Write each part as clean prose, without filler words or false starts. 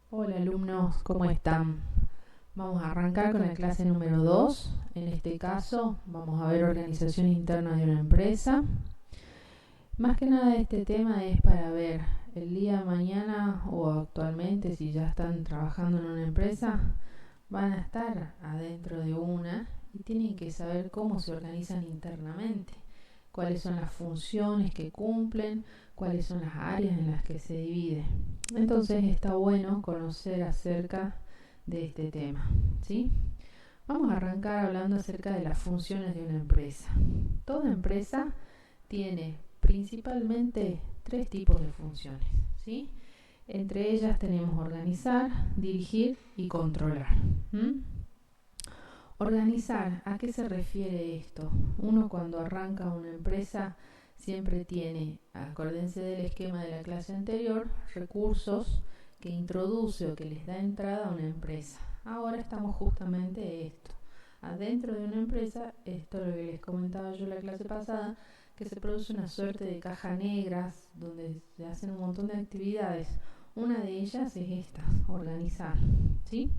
Hola alumnos, ¿cómo están? Vamos a arrancar con la clase número 2. En este caso vamos a ver organización interna de una empresa. Más que nada este tema es para ver el día de mañana o actualmente, si ya están trabajando en una empresa, van a estar adentro de una y tienen que saber cómo se organizan internamente, cuáles son las funciones que cumplen, cuáles son las áreas en las que se divide. Entonces está bueno conocer acerca de este tema, ¿sí? Vamos a arrancar hablando acerca de las funciones de una empresa. Toda empresa tiene principalmente tres tipos de funciones, ¿sí? Entre ellas tenemos organizar, dirigir y controlar. Organizar, ¿a qué se refiere esto? Uno cuando arranca una empresa siempre tiene, acuérdense del esquema de la clase anterior, recursos que introduce o que les da entrada a una empresa. Ahora estamos justamente esto. Adentro de una empresa, esto es lo que les comentaba yo en la clase pasada, que se produce una suerte de caja negras donde se hacen un montón de actividades. Una de ellas es esta, organizar, ¿sí?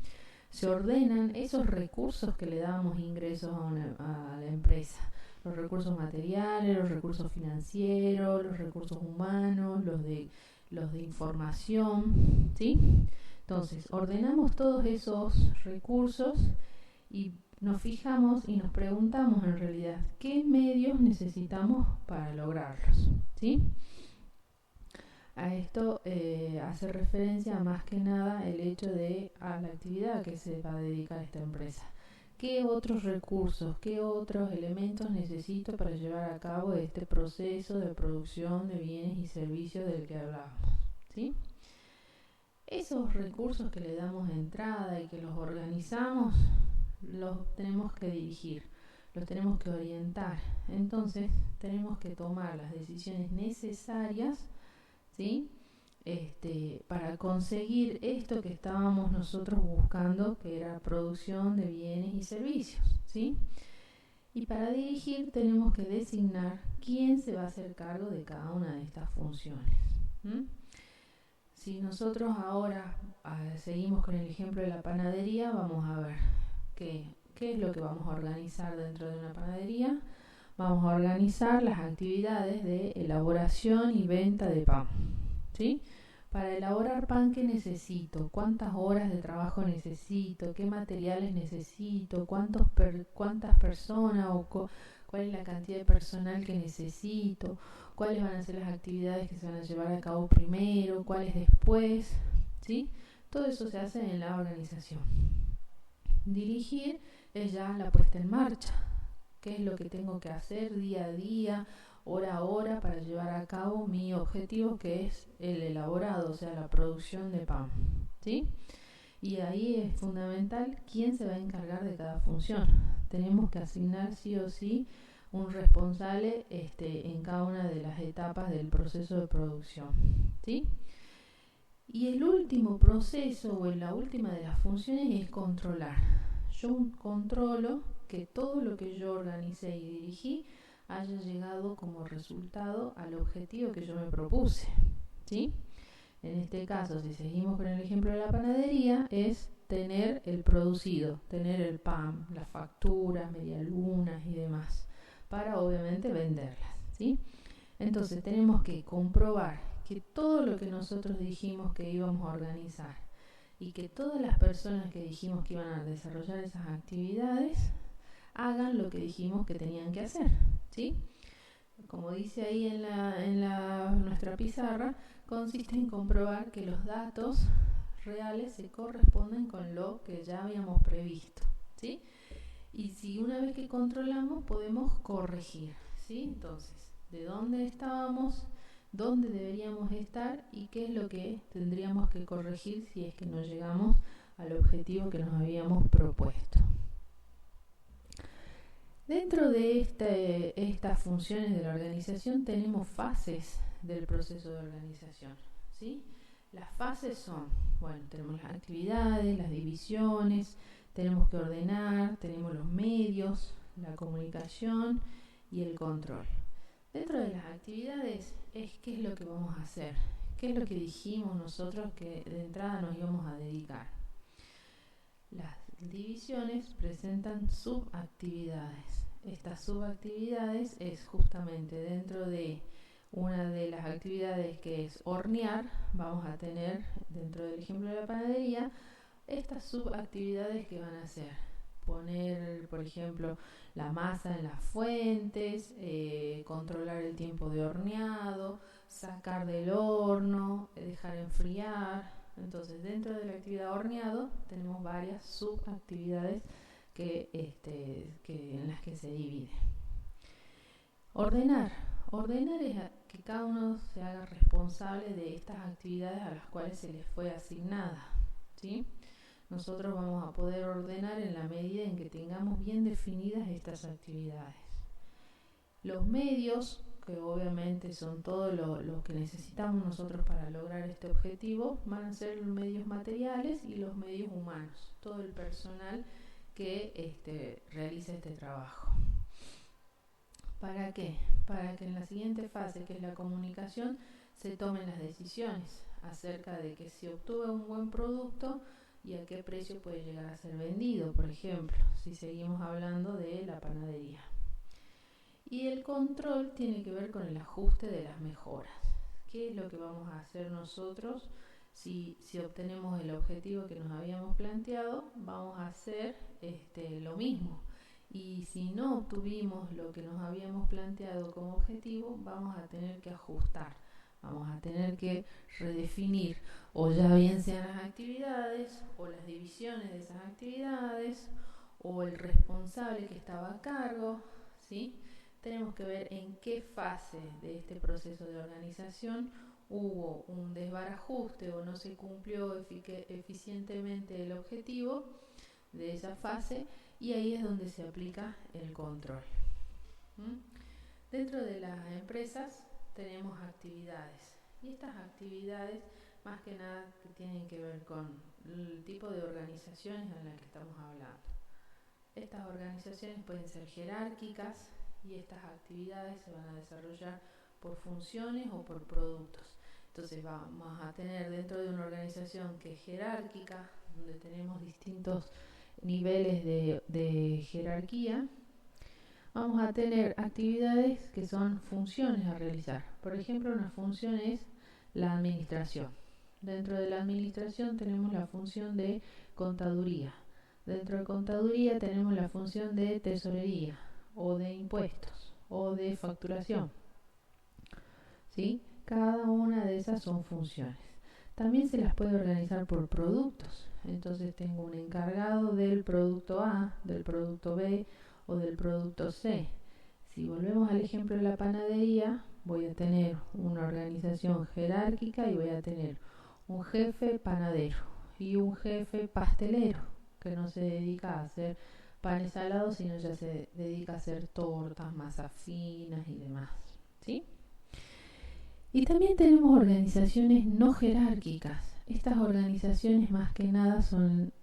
Se ordenan esos recursos que le damos ingresos a la empresa. Los recursos materiales, los recursos financieros, los recursos humanos, los de información, ¿sí? Entonces, ordenamos todos esos recursos y nos fijamos y nos preguntamos en realidad qué medios necesitamos para lograrlos, ¿sí? A esto hace referencia más que nada el hecho de a la actividad que se va a dedicar esta empresa. ¿Qué otros recursos, qué otros elementos necesito para llevar a cabo este proceso de producción de bienes y servicios del que hablábamos? ¿Sí? Esos recursos que le damos entrada y que los organizamos, los tenemos que dirigir, los tenemos que orientar. Entonces, tenemos que tomar las decisiones necesarias, ¿sí? Para conseguir esto que estábamos nosotros buscando, que era producción de bienes y servicios, ¿sí? Y para dirigir tenemos que designar quién se va a hacer cargo de cada una de estas funciones. Si nosotros ahora seguimos con el ejemplo de la panadería, vamos a ver qué es lo que vamos a organizar dentro de una panadería. Vamos a organizar las actividades de elaboración y venta de pan, ¿sí? Para elaborar pan, ¿qué necesito? ¿Cuántas horas de trabajo necesito? ¿Qué materiales necesito? ¿Cuántas personas cuál es la cantidad de personal que necesito? ¿Cuáles van a ser las actividades que se van a llevar a cabo primero? ¿Cuáles después? ¿Sí? Todo eso se hace en la organización. Dirigir es ya la puesta en marcha. ¿Qué es lo que tengo que hacer día a día, hora a hora, para llevar a cabo mi objetivo, que es el elaborado, o sea, la producción de pan? ¿Sí? Y ahí es fundamental quién se va a encargar de cada función. Tenemos que asignar sí o sí un responsable en cada una de las etapas del proceso de producción, ¿sí? Y el último proceso o la última de las funciones es controlar. Yo controlo que todo lo que yo organicé y dirigí haya llegado como resultado al objetivo que yo me propuse, ¿sí? En este caso, si seguimos con el ejemplo de la panadería, es tener el producido, tener el pan, las facturas, medialunas y demás, para obviamente venderlas, ¿sí? Entonces tenemos que comprobar que todo lo que nosotros dijimos que íbamos a organizar y que todas las personas que dijimos que iban a desarrollar esas actividades hagan lo que dijimos que tenían que hacer, ¿sí? Como dice ahí en nuestra pizarra, consiste en comprobar que los datos reales se corresponden con lo que ya habíamos previsto, ¿sí? Y si una vez que controlamos podemos corregir, ¿sí? Entonces, ¿de dónde estábamos? ¿Dónde deberíamos estar? ¿Y qué es lo que tendríamos que corregir si es que no llegamos al objetivo que nos habíamos propuesto? Dentro de estas funciones de la organización tenemos fases del proceso de organización, ¿sí? Las fases son, bueno, tenemos las actividades, las divisiones, tenemos que ordenar, tenemos los medios, la comunicación y el control. Dentro de las actividades es qué es lo que vamos a hacer, ¿Qué es lo que dijimos nosotros que de entrada nos íbamos a dedicar? Las divisiones presentan subactividades. Estas subactividades es justamente dentro de una de las actividades que es hornear, vamos a tener dentro del ejemplo de la panadería estas subactividades que van a ser poner, por ejemplo, la masa en las fuentes, controlar el tiempo de horneado, sacar del horno, dejar enfriar. Entonces, dentro de la actividad horneado tenemos varias subactividades que en las que se divide. Ordenar. Ordenar es que cada uno se haga responsable de estas actividades a las cuales se les fue asignada, ¿sí? Nosotros vamos a poder ordenar en la medida en que tengamos bien definidas estas actividades. Los medios, que obviamente son todo lo que necesitamos nosotros para lograr este objetivo, van a ser los medios materiales y los medios humanos, todo el personal que realiza este trabajo. ¿Para qué? Para que en la siguiente fase, que es la comunicación, se tomen las decisiones acerca de que se obtuvo un buen producto y a qué precio puede llegar a ser vendido, por ejemplo, si seguimos hablando de la panadería. Y el control tiene que ver con el ajuste de las mejoras. ¿Qué es lo que vamos a hacer nosotros? Si obtenemos el objetivo que nos habíamos planteado, vamos a hacer lo mismo. Y si no obtuvimos lo que nos habíamos planteado como objetivo, vamos a tener que ajustar. Vamos a tener que redefinir, o ya bien sean las actividades, o las divisiones de esas actividades, o el responsable que estaba a cargo, ¿sí? Tenemos que ver en qué fase de este proceso de organización hubo un desbarajuste o no se cumplió eficientemente el objetivo de esa fase, y ahí es donde se aplica el control. Dentro de las empresas tenemos actividades, y estas actividades más que nada que tienen que ver con el tipo de organizaciones en las que estamos hablando. Estas organizaciones pueden ser jerárquicas y estas actividades se van a desarrollar por funciones o por productos. Entonces vamos a tener dentro de una organización que es jerárquica, donde tenemos distintos niveles de jerarquía, vamos a tener actividades que son funciones a realizar. Por ejemplo, una función es la administración. Dentro de la administración tenemos la función de contaduría. Dentro de contaduría tenemos la función de tesorería, o de impuestos, o de facturación, ¿sí? Cada una de esas son funciones. También se las puede organizar por productos. Entonces tengo un encargado del producto A, del producto B o del producto C. Si volvemos al ejemplo de la panadería, voy a tener una organización jerárquica y voy a tener un jefe panadero y un jefe pastelero, que no se dedica a hacer panes salados, sino ya se dedica a hacer tortas, masas finas y demás, ¿sí? Y también tenemos organizaciones no jerárquicas. Estas organizaciones más que nada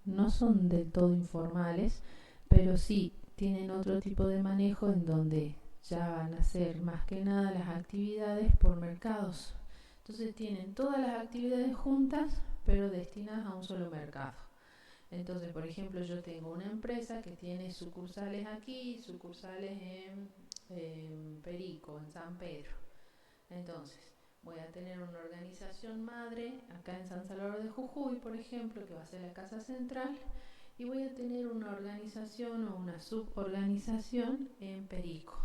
no son del todo informales, pero sí tienen otro tipo de manejo en donde ya van a ser más que nada las actividades por mercados. Entonces tienen todas las actividades juntas, pero destinadas a un solo mercado. Entonces, por ejemplo, yo tengo una empresa que tiene sucursales aquí, sucursales en Perico, en San Pedro. Entonces, voy a tener una organización madre acá en San Salvador de Jujuy, por ejemplo, que va a ser la casa central, y voy a tener una organización o una suborganización en Perico,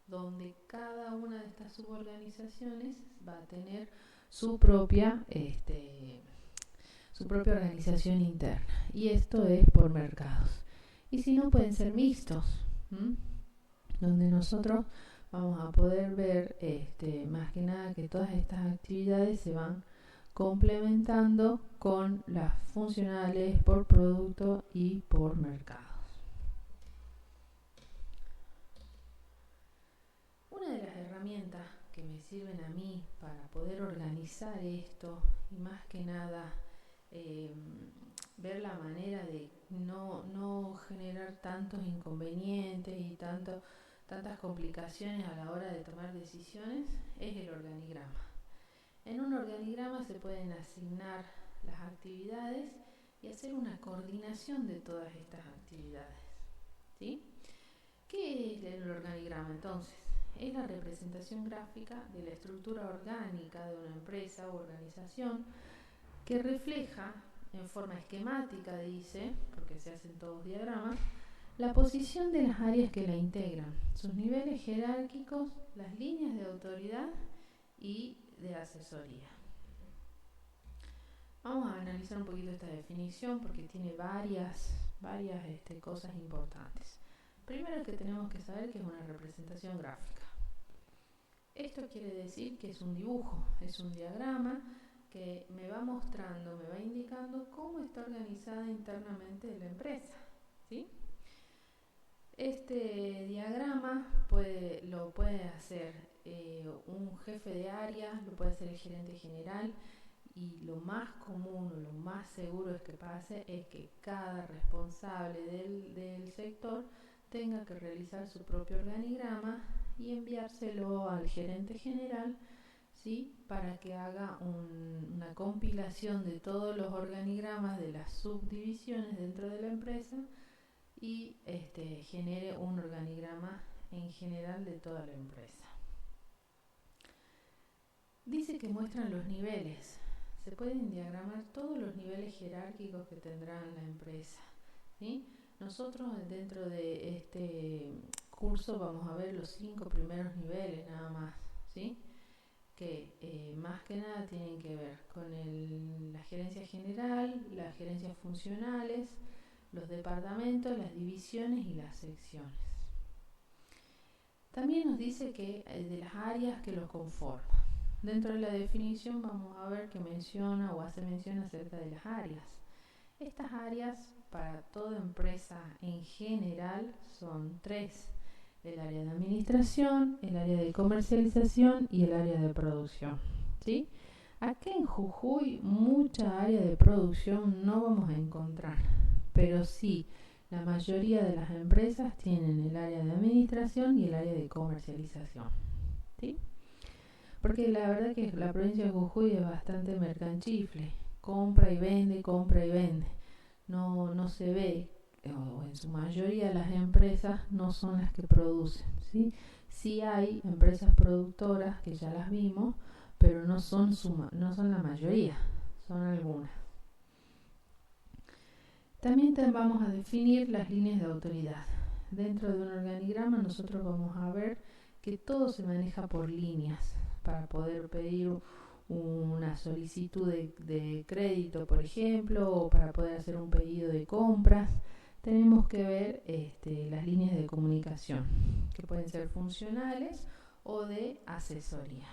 donde cada una de estas suborganizaciones va a tener su propia organización interna, y esto es por mercados. Y si no, pueden ser mixtos, donde nosotros vamos a poder ver más que nada que todas estas actividades se van complementando con las funcionales por producto y por mercados. Una de las herramientas que me sirven a mí para poder organizar esto y más que nada ver la manera de no generar tantos inconvenientes y tantas complicaciones a la hora de tomar decisiones es el organigrama. En un organigrama se pueden asignar las actividades y hacer una coordinación de todas estas actividades, ¿sí? ¿Qué es el organigrama entonces? Es la representación gráfica de la estructura orgánica de una empresa o organización que refleja en forma esquemática, dice, porque se hacen todos diagramas, la posición de las áreas que la integran, sus niveles jerárquicos, las líneas de autoridad y de asesoría. Vamos a analizar un poquito esta definición porque tiene varias cosas importantes. Primero que tenemos que saber que es una representación gráfica. Esto quiere decir que es un dibujo, es un diagrama que me va mostrando, me va indicando cómo está organizada internamente la empresa, ¿sí? Este diagrama lo puede hacer un jefe de área, lo puede hacer el gerente general, y lo más común o lo más seguro es que pase es que cada responsable del sector tenga que realizar su propio organigrama y enviárselo al gerente general, ¿sí? Para que haga una compilación de todos los organigramas de las subdivisiones dentro de la empresa y genere un organigrama en general de toda la empresa. Dice que muestran los niveles. Se pueden diagramar todos los niveles jerárquicos que tendrá la empresa, ¿sí? Nosotros dentro de este curso vamos a ver los 5 primeros niveles nada más, ¿sí? Que más que nada tienen que ver con la gerencia general, las gerencias funcionales, los departamentos, las divisiones y las secciones. También nos dice que de las áreas que los conforman. Dentro de la definición vamos a ver que menciona o hace mención acerca de las áreas. Estas áreas para toda empresa en general son 3. El área de administración, el área de comercialización y el área de producción, ¿sí? Aquí en Jujuy mucha área de producción no vamos a encontrar, pero sí, la mayoría de las empresas tienen el área de administración y el área de comercialización, ¿sí? Porque la verdad que la provincia de Jujuy es bastante mercanchifle, compra y vende. No se ve, o en su mayoría las empresas no son las que producen, ¿sí? Sí hay empresas productoras que ya las vimos, pero no son la mayoría, son algunas. También vamos a definir las líneas de autoridad. Dentro de un organigrama nosotros vamos a ver que todo se maneja por líneas para poder pedir una solicitud de crédito, por ejemplo, o para poder hacer un pedido de compras. Tenemos que ver las líneas de comunicación, que pueden ser funcionales o de asesoría.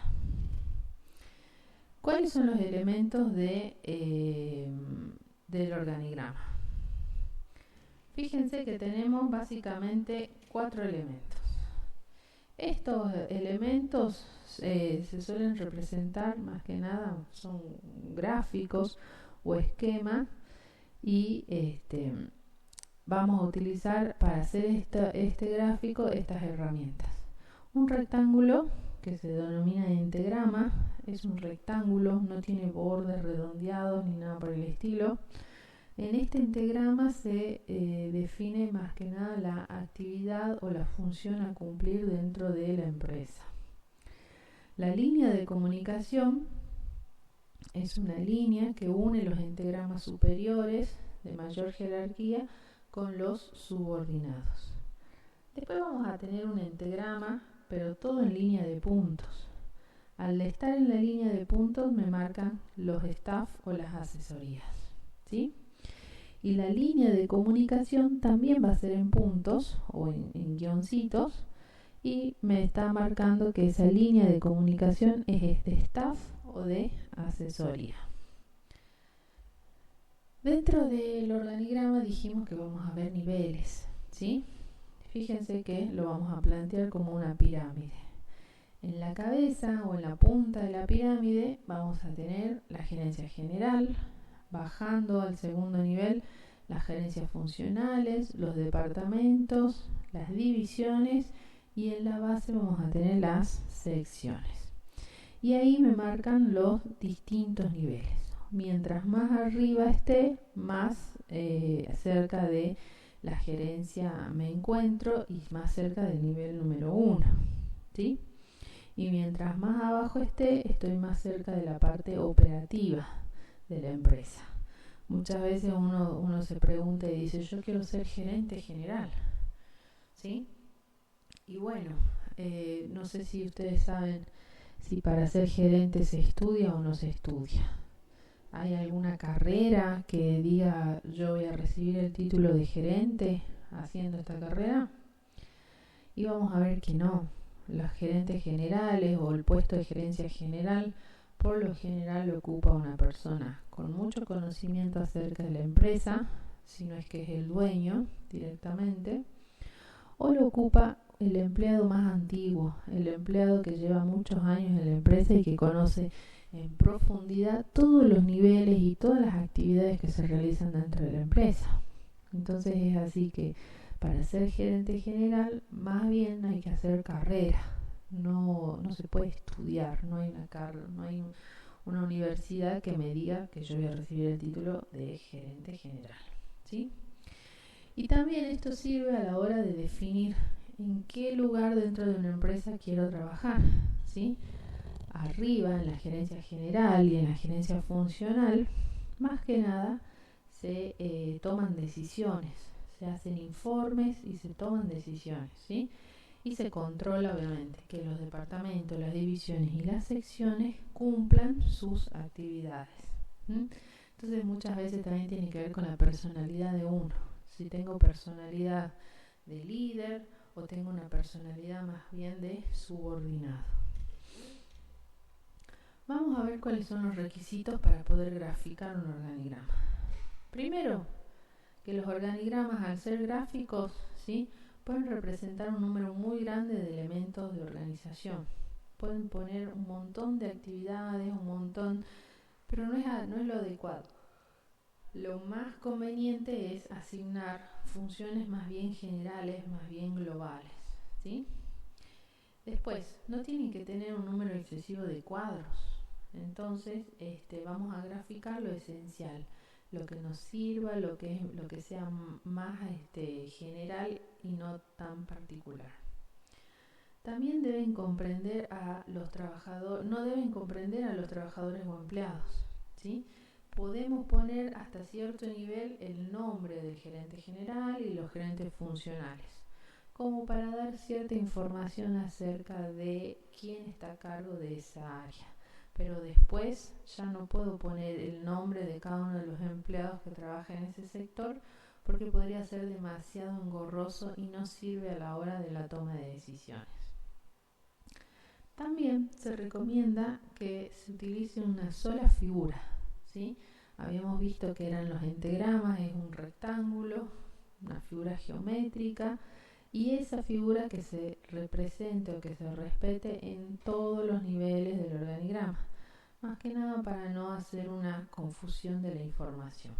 ¿Cuáles son los elementos del organigrama? Fíjense que tenemos básicamente 4 elementos. Estos elementos se suelen representar más que nada, son gráficos o esquemas y vamos a utilizar para hacer este gráfico estas herramientas. Un rectángulo que se denomina entagrama, es un rectángulo, no tiene bordes redondeados ni nada por el estilo. En este entagrama se define más que nada la actividad o la función a cumplir dentro de la empresa. La línea de comunicación es una línea que une los entagramas superiores de mayor jerarquía con los subordinados. Después vamos a tener un entagrama, pero todo en línea de puntos. Al estar en la línea de puntos me marcan los staff o las asesorías, ¿sí? Y la línea de comunicación también va a ser en puntos o en guioncitos y me está marcando que esa línea de comunicación es de staff o de asesoría. Dentro del organigrama dijimos que vamos a ver niveles, ¿sí? Fíjense que lo vamos a plantear como una pirámide. En la cabeza o en la punta de la pirámide vamos a tener la gerencia general, bajando al segundo nivel las gerencias funcionales, los departamentos, las divisiones y en la base vamos a tener las secciones. y ahí me marcan los distintos niveles. Mientras más arriba esté, más cerca de la gerencia me encuentro y más cerca del nivel número 1, ¿sí? Y mientras más abajo esté, estoy más cerca de la parte operativa de la empresa. Muchas veces uno se pregunta y dice, yo quiero ser gerente general, ¿sí? Y bueno, no sé si ustedes saben si para ser gerente se estudia o no se estudia. ¿Hay alguna carrera que diga yo voy a recibir el título de gerente haciendo esta carrera? Y vamos a ver que no. Los gerentes generales o el puesto de gerencia general por lo general lo ocupa una persona con mucho conocimiento acerca de la empresa, si no es que es el dueño directamente, o lo ocupa el empleado más antiguo, el empleado que lleva muchos años en la empresa y que conoce en profundidad todos los niveles y todas las actividades que se realizan dentro de la empresa. Entonces es así que para ser gerente general más bien hay que hacer carrera, no se puede estudiar, no hay una universidad que me diga que yo voy a recibir el título de gerente general, ¿sí? Y también esto sirve a la hora de definir en qué lugar dentro de una empresa quiero trabajar, ¿sí? Arriba, en la gerencia general y en la gerencia funcional, más que nada se toman decisiones, se hacen informes y se toman decisiones, ¿sí? Y se controla obviamente que los departamentos, las divisiones y las secciones cumplan sus actividades. Entonces muchas veces también tiene que ver con la personalidad de uno. Si tengo personalidad de líder o tengo una personalidad más bien de subordinado. Vamos a ver cuáles son los requisitos para poder graficar un organigrama. Primero, que los organigramas al ser gráficos, ¿sí?, pueden representar un número muy grande de elementos de organización. Pueden poner un montón de actividades, pero no es lo adecuado. Lo más conveniente es asignar funciones más bien generales, más bien globales, ¿sí? Después, no tienen que tener un número excesivo de cuadros. Entonces, vamos a graficar lo esencial, lo que nos sirva, lo que sea más general y no tan particular. También deben comprender a los trabajadores, no deben comprender a los trabajadores o empleados, ¿sí? Podemos poner hasta cierto nivel el nombre del gerente general y los gerentes funcionales, como para dar cierta información acerca de quién está a cargo de esa área. Pero después ya no puedo poner el nombre de cada uno de los empleados que trabajan en ese sector porque podría ser demasiado engorroso y no sirve a la hora de la toma de decisiones. También se recomienda que se utilice una sola figura, ¿sí? Habíamos visto que eran los entagramas, es un rectángulo, una figura geométrica, y esa figura que se represente o que se respete en todos los niveles del organigrama, más que nada para no hacer una confusión de la información.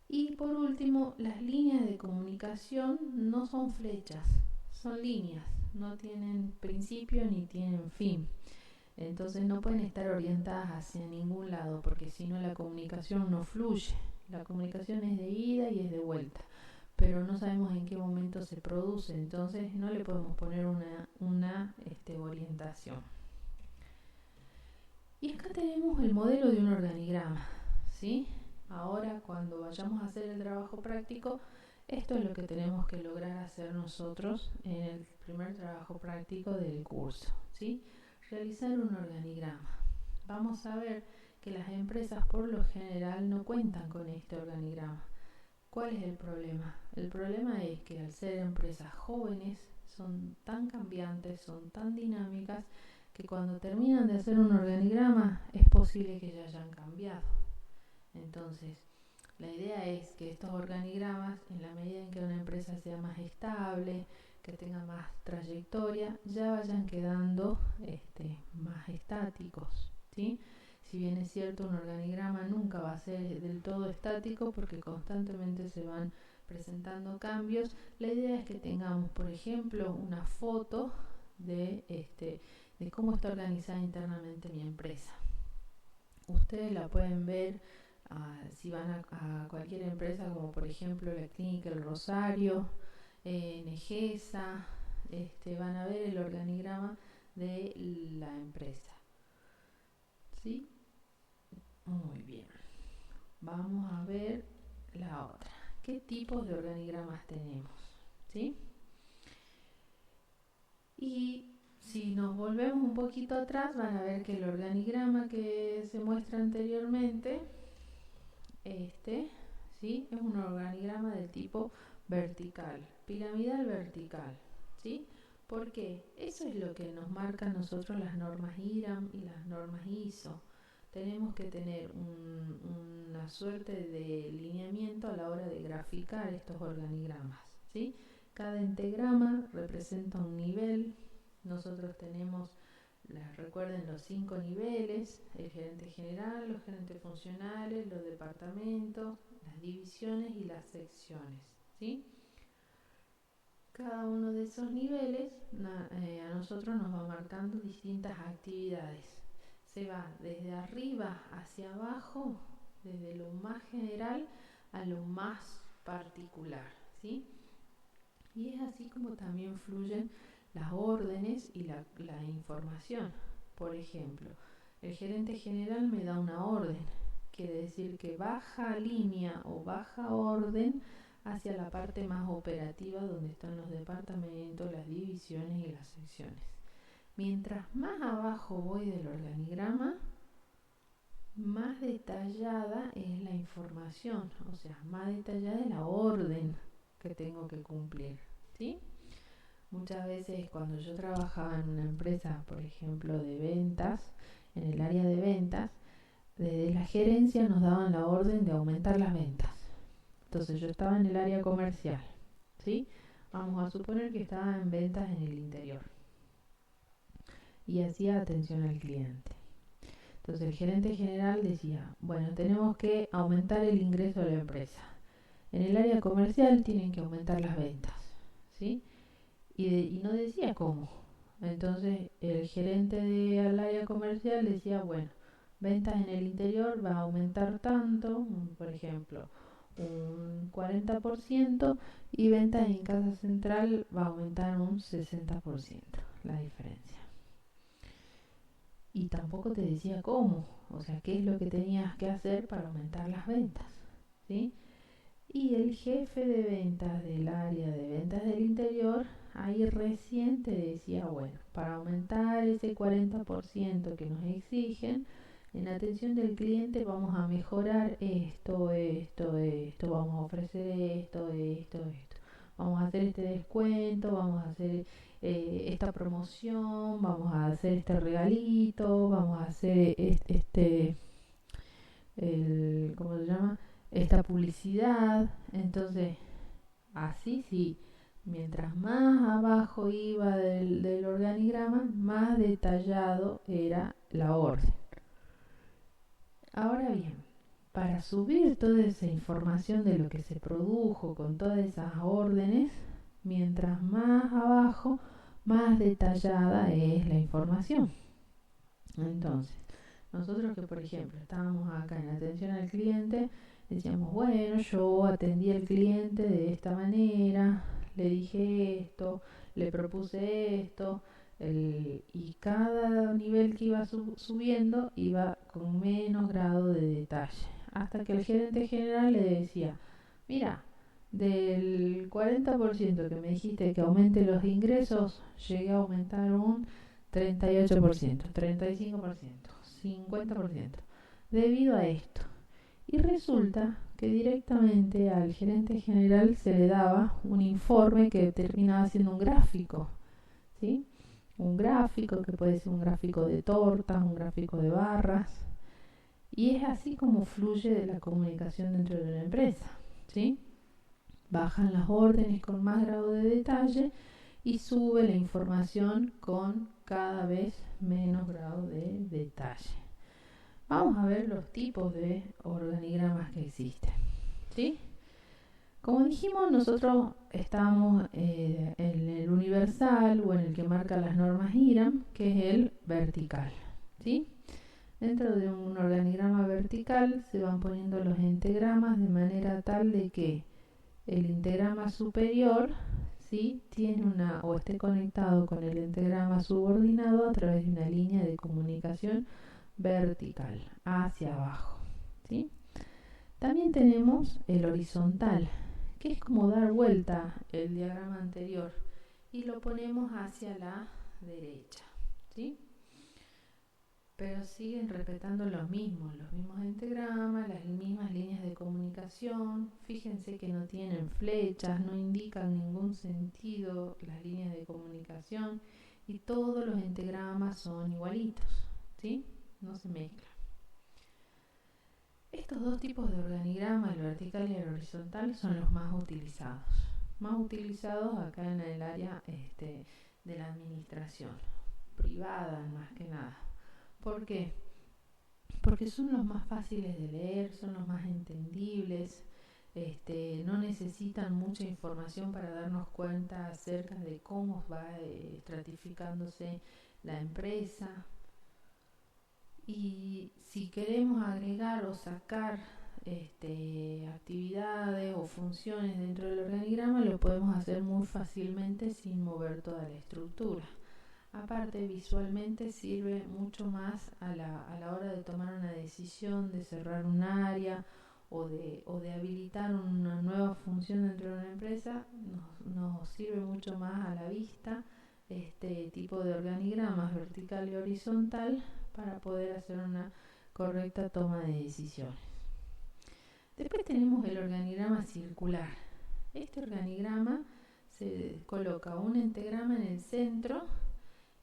Y por último, las líneas de comunicación no son flechas, son líneas, no tienen principio ni tienen fin. Entonces no pueden estar orientadas hacia ningún lado porque si no la comunicación no fluye. La comunicación es de ida y es de vuelta, pero no sabemos en qué momento se produce, entonces no le podemos poner una orientación. Y acá tenemos el modelo de un organigrama, ¿sí? Ahora cuando vayamos a hacer el trabajo práctico, esto es lo que tenemos que lograr hacer nosotros en el primer trabajo práctico del curso, ¿sí? Realizar un organigrama. Vamos a ver que las empresas por lo general no cuentan con este organigrama. ¿Cuál es el problema? El problema es que al ser empresas jóvenes son tan cambiantes, son tan dinámicas, que cuando terminan de hacer un organigrama es posible que ya hayan cambiado. Entonces, la idea es que estos organigramas, en la medida en que una empresa sea más estable, que tenga más trayectoria, ya vayan quedando más estáticos, ¿sí? Si bien es cierto, un organigrama nunca va a ser del todo estático porque constantemente se van presentando cambios, la idea es que tengamos, por ejemplo, una foto de de cómo está organizada internamente mi empresa. Ustedes la pueden ver si van a cualquier empresa, como por ejemplo la Clínica El Rosario, Negesa, van a ver el organigrama de la empresa. ¿Sí? Muy bien. Vamos a ver la otra. ¿Qué tipos de organigramas tenemos? ¿Sí? Y si nos volvemos un poquito atrás, van a ver que el organigrama que se muestra anteriormente, ¿sí? Es un organigrama del tipo vertical, piramidal vertical, ¿sí? Porque eso es lo que nos marcan nosotros las normas IRAM y las normas ISO. Tenemos que tener una suerte de lineamiento a la hora de graficar estos organigramas, ¿sí? Cada entagrama representa un nivel. Nosotros tenemos, recuerden, los 5 niveles: el gerente general, los gerentes funcionales, los departamentos, las divisiones y las secciones, ¿sí? Cada uno de esos niveles a nosotros nos va marcando distintas actividades. Se va desde arriba hacia abajo, desde lo más general a lo más particular, ¿sí? Y es así como también fluyen las órdenes y la información. Por ejemplo, el gerente general me da una orden, quiere decir que baja línea o baja orden hacia la parte más operativa, donde están los departamentos, las divisiones y las secciones. Mientras más abajo voy del organigrama, más detallada es la información, o sea, más detallada es la orden que tengo que cumplir, ¿sí? Muchas veces cuando yo trabajaba en una empresa, por ejemplo, de ventas, en el área de ventas, desde la gerencia nos daban la orden de aumentar las ventas. Entonces yo estaba en el área comercial, ¿sí? Vamos a suponer que estaba en ventas en el interior y hacía atención al cliente. Entonces el gerente general decía, bueno, tenemos que aumentar el ingreso de la empresa. En el área comercial tienen que aumentar las ventas, ¿sí? Y no decía cómo. Entonces el gerente del área comercial decía, bueno, ventas en el interior va a aumentar tanto, por ejemplo, un 40%, y ventas en casa central va a aumentar un 60%, la diferencia. Y tampoco te decía cómo, o sea, qué es lo que tenías que hacer para aumentar las ventas, ¿sí? Y el jefe de ventas del área de ventas del interior ahí recién te decía, bueno, para aumentar ese 40% que nos exigen, en atención del cliente vamos a mejorar esto, vamos a ofrecer esto. Vamos a hacer este descuento, vamos a hacer esta promoción, vamos a hacer este regalito, vamos a hacer ¿cómo se llama? Esta publicidad. Entonces, así sí, mientras más abajo iba del organigrama, más detallado era la orden. Ahora bien, para subir toda esa información de lo que se produjo con todas esas órdenes, mientras más abajo, más detallada es la información. Entonces, nosotros que por ejemplo estábamos acá en atención al cliente, decíamos, bueno, yo atendí al cliente de esta manera, le dije esto, le propuse esto, y cada nivel que iba subiendo iba con menos grado de detalle, hasta que el gerente general le decía, mira, del 40% que me dijiste que aumente los ingresos, llegué a aumentar un 38%, 35%, 50%, debido a esto. Y resulta que directamente al gerente general se le daba un informe que terminaba siendo un gráfico, ¿sí? Un gráfico que puede ser un gráfico de tortas, un gráfico de barras, y es así como fluye la comunicación dentro de una empresa, ¿sí? Bajan las órdenes con más grado de detalle y sube la información con cada vez menos grado de detalle. Vamos a ver los tipos de organigramas que existen, ¿sí? Como dijimos, nosotros estamos en el universal o en el que marca las normas IRAM, que es el vertical, ¿sí? Dentro de un organigrama vertical se van poniendo los entagramas de manera tal de que el entagrama superior, ¿sí?, tiene o esté conectado con el entagrama subordinado a través de una línea de comunicación vertical hacia abajo, ¿sí? También tenemos el horizontal, que es como dar vuelta el diagrama anterior y lo ponemos hacia la derecha, ¿sí? Pero siguen respetando los mismos entagramas, las mismas líneas de comunicación. Fíjense que no tienen flechas, no indican ningún sentido las líneas de comunicación y todos los entagramas son igualitos, ¿sí? No se mezclan. Estos dos tipos de organigrama, el vertical y el horizontal, son los más utilizados. Más utilizados acá en el área de la administración privada, más que nada. ¿Por qué? Porque son los más fáciles de leer, son los más entendibles, no necesitan mucha información para darnos cuenta acerca de cómo va estratificándose la empresa. Y si queremos agregar o sacar actividades o funciones dentro del organigrama, lo podemos hacer muy fácilmente sin mover toda la estructura. Aparte, visualmente sirve mucho más a la hora de tomar una decisión, de cerrar un área o de habilitar una nueva función dentro de una empresa. Nos sirve mucho más a la vista este tipo de organigramas vertical y horizontal para poder hacer una correcta toma de decisiones. Después tenemos el organigrama circular. Este organigrama se coloca un entagrama en el centro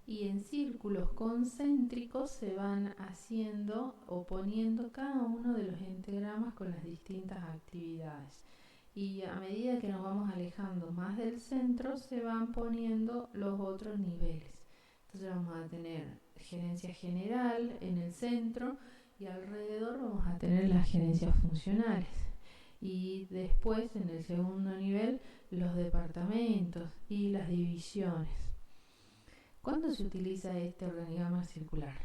y en círculos concéntricos se van haciendo o poniendo cada uno de los entagramas con las distintas actividades. Y a medida que nos vamos alejando más del centro, se van poniendo los otros niveles. Entonces vamos a tener gerencia general en el centro y alrededor vamos a tener las gerencias funcionales. Y después, en el segundo nivel, los departamentos y las divisiones. ¿Cuándo se utiliza este organigrama circular?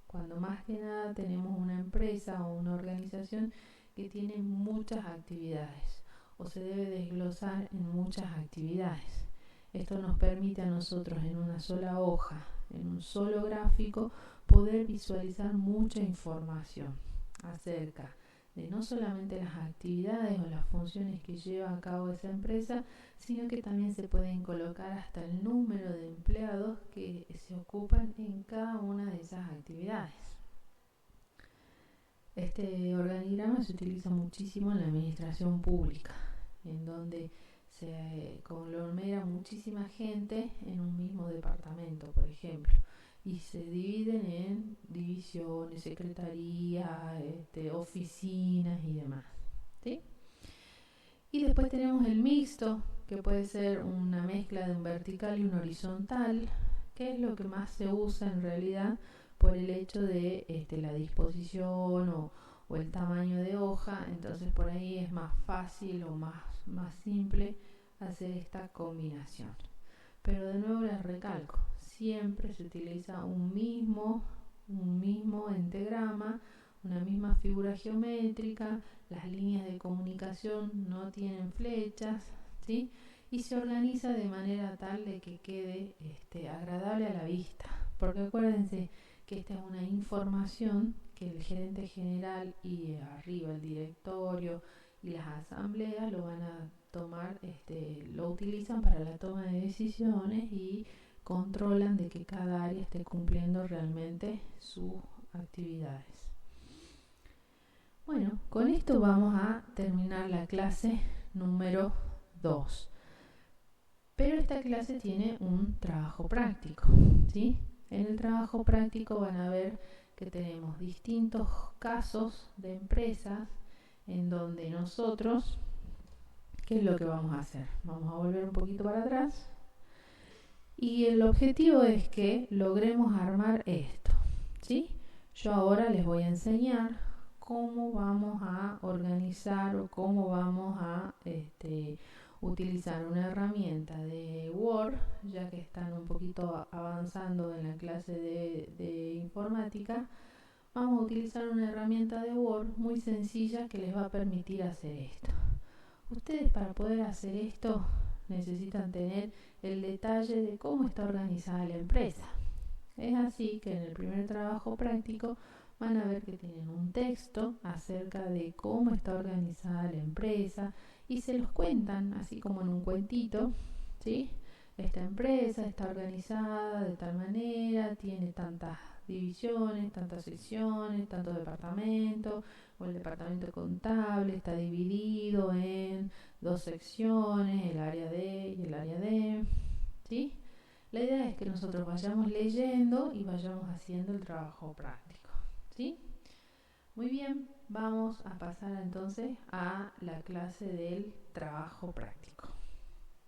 Cuando más que nada tenemos una empresa o una organización que tiene muchas actividades o se debe desglosar en muchas actividades. Esto nos permite a nosotros en una sola hoja, en un solo gráfico, poder visualizar mucha información acerca de no solamente las actividades o las funciones que lleva a cabo esa empresa, sino que también se pueden colocar hasta el número de empleados que se ocupan en cada una de esas actividades. Este organigrama se utiliza muchísimo en la administración pública, en donde se conglomera muchísima gente en un mismo departamento, por ejemplo, y se dividen en divisiones, secretarías, oficinas y demás, ¿sí? Y después tenemos el mixto, que puede ser una mezcla de un vertical y un horizontal, que es lo que más se usa en realidad por el hecho de la disposición o el tamaño de hoja. Entonces por ahí es más fácil o más simple hacer esta combinación. Pero de nuevo les recalco, siempre se utiliza un mismo entagrama, una misma figura geométrica, las líneas de comunicación no tienen flechas, ¿sí? Y se organiza de manera tal de que quede agradable a la vista, porque acuérdense que esta es una información que el gerente general y arriba el directorio y las asambleas lo van a tomar, lo utilizan para la toma de decisiones y controlan de que cada área esté cumpliendo realmente sus actividades. Bueno, con esto vamos a terminar la clase número 2. Pero esta clase tiene un trabajo práctico, ¿sí? En el trabajo práctico van a ver que tenemos distintos casos de empresas en donde nosotros, ¿qué es lo que vamos a hacer? Vamos a volver un poquito para atrás. Y el objetivo es que logremos armar esto, ¿sí? Yo ahora les voy a enseñar cómo vamos a organizar o cómo vamos a utilizar una herramienta de Word, ya que están un poquito avanzando en la clase de informática. Vamos a utilizar una herramienta de Word muy sencilla que les va a permitir hacer esto. Ustedes, para poder hacer esto, necesitan tener el detalle de cómo está organizada la empresa. Es así que en el primer trabajo práctico van a ver que tienen un texto acerca de cómo está organizada la empresa y se los cuentan así como en un cuentito, ¿sí? Esta empresa está organizada de tal manera, tiene tantas divisiones, tantas secciones, tantos departamentos, o el departamento contable está dividido en dos secciones, el área D y el área D, ¿sí? La idea es que nosotros vayamos leyendo y vayamos haciendo el trabajo práctico, ¿sí? Muy bien, vamos a pasar entonces a la clase del trabajo práctico.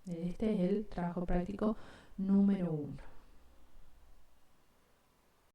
Este es el trabajo práctico número 1.